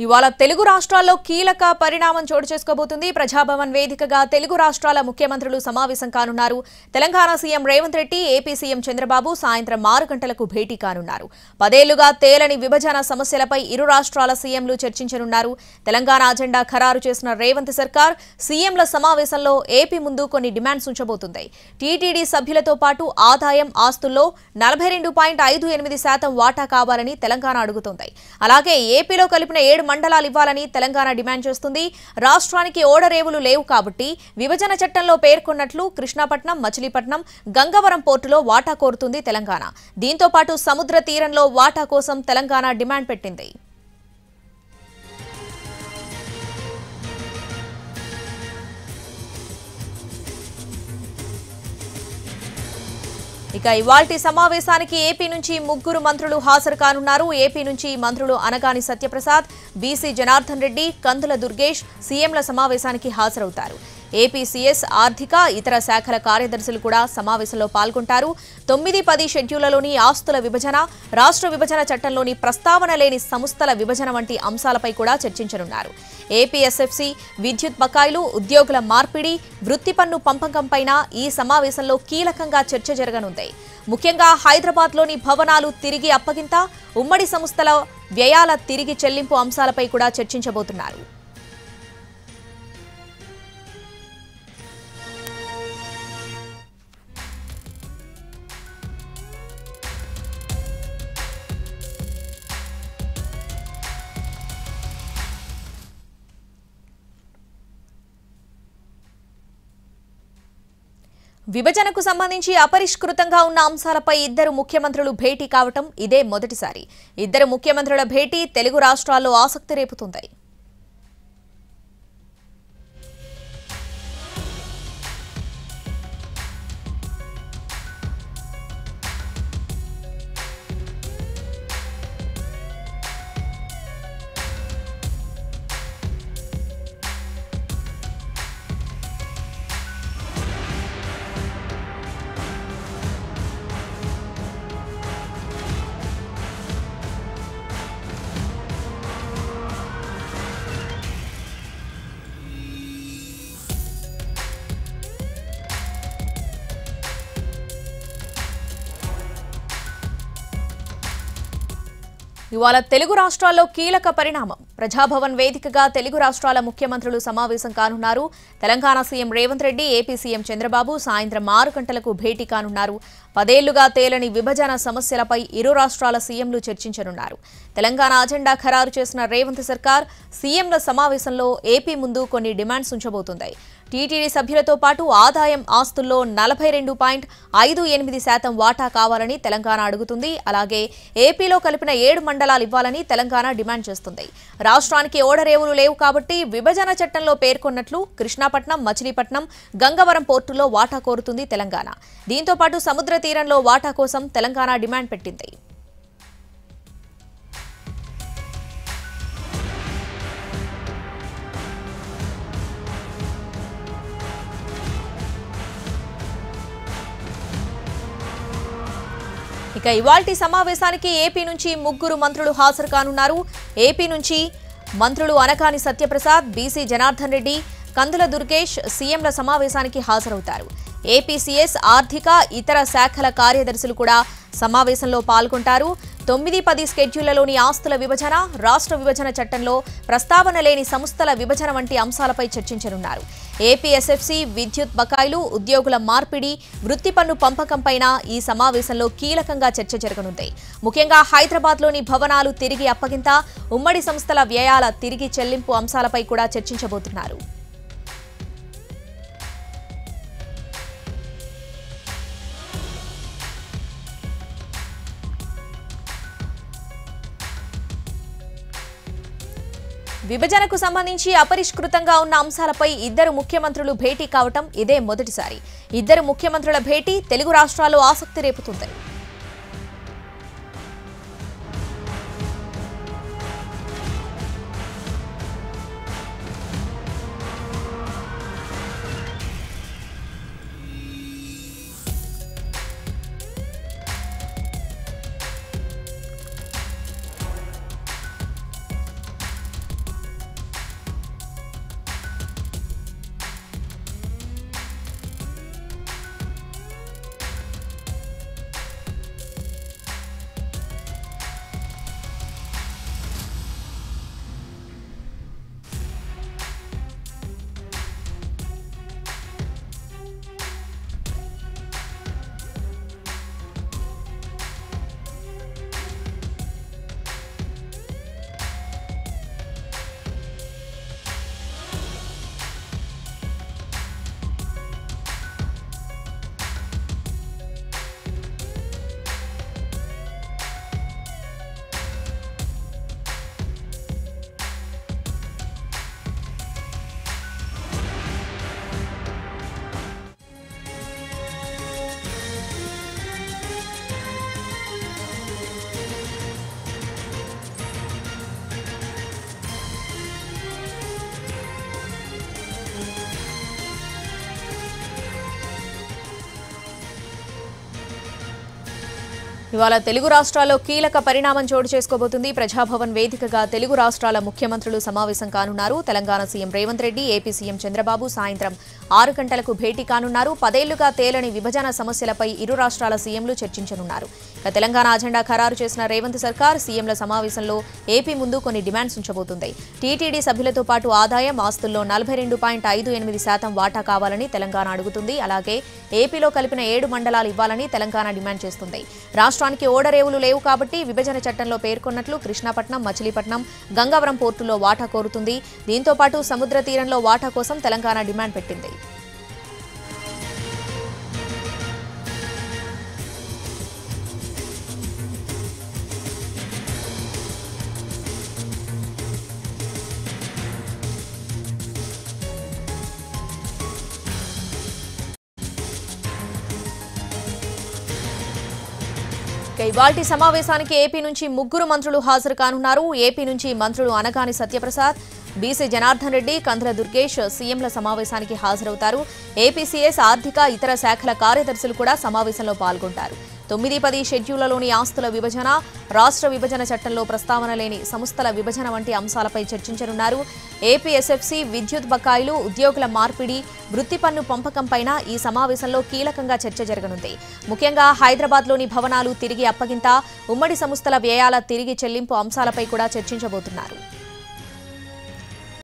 ఇవాళ తెలుగు రాష్ట్రాల్లో కీలక పరిణామం చోటు చేసుకోబోతుంది. ప్రజాభవన్ వేదికగా తెలుగు రాష్ట్రాల ముఖ్యమంత్రులు సమావేశం కానున్నారు. Telangana CM Revanth Reddy, AP CM Chandrababu సాయంత్రం 6 గంటలకు భేటీ కానున్నారు. 10 ఏళ్లుగా తేలని విభజన సమస్యలపై ఇరు రాష్ట్రాల సీఎంలు చర్చించనున్నారు. తెలంగాణ అజెండా ఖరారు చేసిన రేవంత్ సర్కార్ సీఎంల సమావేశంలో ఏపీ ముందు కొన్ని డిమాండ్స్ ఉంచబోతుంది. టీటీడీ సభ్యులతో పాటు ఆదాయం ఆస్తుల్లో 42.58% వాటా కావాలని తెలంగాణ అడుగుతోంది. అలాగే ఏపీలో కలిపిన 7 మండలాలు ఇవ్వాలని తెలంగాణ డిమాండ్ చేస్తుంది. రాష్ట్రానికి ఓడరేవులు లేవు కాబట్టి విభజన చట్టంలో పేర్కొన్నట్లు కృష్ణాపట్నం, మచిలీపట్నం, గంగవరం పోర్టులో వాటా కోరుతుంది తెలంగాణ. దీంతో పాటు సముద్ర తీరంలో వాటా కోసం తెలంగాణ డిమాండ్ పెట్టింది. ఇక ఇవాల్టి సమావేశానికి ఏపీ నుంచి 3 మంత్రులు హాజరు కానున్నారు. ఏపీ నుంచి మంత్రులు అనగాని సత్యప్రసాద్, బీసీ జనార్దన్ రెడ్డి, కందుల దుర్గేష్ సీఎంల సమావేశానికి హాజరవుతారు. ఏపీ సీఎస్, ఆర్థిక, ఇతర శాఖల కార్యదర్శులు కూడా సమావేశంలో పాల్గొంటారు. 9-10 షెడ్యూళ్లలోని ఆస్తుల విభజన, రాష్ట్ర విభజన చట్టంలోని ప్రస్తావన లేని సంస్థల విభజన వంటి అంశాలపై కూడా చర్చించనున్నారు. ఏపీఎస్ఎఫ్సీ, విద్యుత్ బకాయిలు, ఉద్యోగుల మార్పిడి, వృత్తి పన్ను పంపకంపైన ఈ సమావేశంలో కీలకంగా చర్చ జరగనుంది. ముఖ్యంగా హైదరాబాద్లోని భవనాలు తిరిగి అప్పగింత, ఉమ్మడి సంస్థల వ్యయాల తిరిగి చెల్లింపు అంశాలపై కూడా చర్చించబోతున్నారు. విభజనకు సంబంధించి అపరిష్కృతంగా ఉన్న అంశాలపై ఇద్దరు ముఖ్యమంత్రులు భేటీ కావటం ఇదే మొదటిసారి. ఇద్దరు ముఖ్యమంత్రుల భేటీ తెలుగు రాష్ట్రాల్లో ఆసక్తి రేపుతుంది. ఇవాళ తెలుగు రాష్ట్రాల్లో కీలక పరిణామం. ప్రజాభవన్ వేదికగా తెలుగు రాష్ట్రాల ముఖ్యమంత్రులు సమావేశం కానున్నారు. Telangana CM Revanth Reddy, AP CM Chandrababu సాయంత్రం 6 గంటలకు భేటీ కానున్నారు. 10 ఏళ్లుగా తేలని విభజన సమస్యలపై ఇరు రాష్ట్రాల సీఎంలు చర్చించనున్నారు. తెలంగాణ అజెండా ఖరారు చేసిన రేవంత్ సర్కార్ సీఎంల సమావేశంలో ఏపీ ముందు కొన్ని డిమాండ్స్ ఉంచబోతుంది. టీటీడీ సభ్యులతో పాటు ఆదాయం ఆస్తుల్లో 42.58% వాటా కావాలని తెలంగాణ అడుగుతుంది. అలాగే ఏపీలో కలిపిన 7 మండలాలు ఇవ్వాలని తెలంగాణ డిమాండ్ చేస్తుంది. రాష్ట్రానికి ఓడరేవులు లేవు కాబట్టి విభజన చట్టంలో పేర్కొన్నట్లు కృష్ణాపట్నం, మచిలీపట్నం, గంగవరం పోర్టులో వాటా కోరుతుంది తెలంగాణ. దీంతో పాటు సముద్ర తీరంలో వాటా కోసం తెలంగాణ డిమాండ్ పెట్టింది. ఇక ఇవాల్టి సమావేశానికి ఏపీ నుంచి 3 మంత్రులు హాజరు కానున్నారు. ఏపీ నుంచి మంత్రులు అనగాని సత్యప్రసాద్, బీసీ జనార్దన్ రెడ్డి, కందుల దుర్గేష్ సీఎంల సమావేశానికి హాజరవుతారు. ఏపీ సీఎస్, ఆర్థిక, ఇతర శాఖల కార్యదర్శులు కూడా సమావేశంలో పాల్గొంటారు. 9-10 షెడ్యూళ్లలోని ఆస్తుల విభజన, రాష్ట్ర విభజన చట్టంలో ప్రస్తావన లేని సంస్థల విభజన వంటి అంశాలపై చర్చించనున్నారు. ఏపీఎస్ఎఫ్సీ, విద్యుత్ బకాయిలు, ఉద్యోగుల మార్పిడి, వృత్తి పన్ను పంపకంపైన ఈ సమావేశంలో కీలకంగా చర్చ జరగనుంది. ముఖ్యంగా హైదరాబాద్లోని భవనాలు తిరిగి అప్పగింత, ఉమ్మడి సంస్థల వ్యయాల తిరిగి చెల్లింపు అంశాలపై కూడా చర్చించబోతున్నారు. విభజనకు సంబంధించి అపరిష్కృతంగా ఉన్న అంశాలపై ఇద్దరు ముఖ్యమంత్రులు భేటీ కావటం ఇదే మొదటిసారి. ఇద్దరు ముఖ్యమంత్రుల భేటీ తెలుగు రాష్ట్రాల్లో ఆసక్తి రేపుతుంది. ఇవాళ తెలుగు రాష్ట్రాల్లో కీలక పరిణామం చోటు చేసుకోబోతుంది. ప్రజాభవన్ వేదికగా తెలుగు రాష్ట్రాల ముఖ్యమంత్రులు సమావేశం కానున్నారు. Telangana CM Revanth Reddy, AP CM Chandrababu సాయంత్రం 6 గంటలకు భేటీ కానున్నారు. 10 ఏళ్లుగా తేలని విభజన సమస్యలపై ఇరు రాష్ట్రాల సీఎంలు చర్చించనున్నారు. తెలంగాణ అజెండా ఖరారు చేసిన రేవంత్ సర్కార్ సీఎంల సమావేశంలో ఏపీ ముందు కొన్ని డిమాండ్స్ ఉంచబోతుంది. టీటీడీ సభ్యులతో పాటు ఆదాయం, ఆస్తుల్లో 42.58% వాటా కావాలని తెలంగాణ అడుగుతుంది. అలాగే ఏపీలో కలిపిన 7 మండలాలు ఇవ్వాలని తెలంగాణ డిమాండ్ చేస్తుంది. రాష్ట్రానికి ఓడరేవులు లేవు కాబట్టి విభజన చట్టంలో పేర్కొన్నట్లు కృష్ణాపట్నం, మచిలీపట్నం, గంగవరం పోర్టులో వాటా కోరుతుంది. దీంతో పాటు సముద్ర తీరంలో వాటా కోసం తెలంగాణ డిమాండ్ పెట్టింది. ఇవాల్టి సమావేశానికి ఏపీ నుంచి 3 మంత్రులు హాజరు కానున్నారు. ఏపీ నుంచి మంత్రులు అనగాని సత్యప్రసాద్, బీసీ జనార్దన్ రెడ్డి, కందుల దుర్గేష్ సీఎంల సమావేశానికి హాజరవుతారు. ఏపీసీఎస్, ఆర్థిక, ఇతర శాఖల కార్యదర్శులు కూడా సమావేశంలో పాల్గొంటారు. 9-10 షెడ్యూళ్లలోని ఆస్తుల విభజన, రాష్ట్ర విభజన చట్టంలో ప్రస్తావన లేని సంస్థల విభజన వంటి అంశాలపై చర్చించనున్నారు. ఏపీ ఎస్ఎఫ్సీ, విద్యుత్ బకాయిలు, ఉద్యోగుల మార్పిడి, వృత్తి పన్ను పంపకంపైన ఈ సమావేశంలో కీలకంగా చర్చ జరగనుంది. ముఖ్యంగా హైదరాబాద్లోని భవనాలు తిరిగి అప్పగింత, ఉమ్మడి సంస్థల వ్యయాల తిరిగి చెల్లింపు అంశాలపై కూడా చర్చించబోతున్నారు.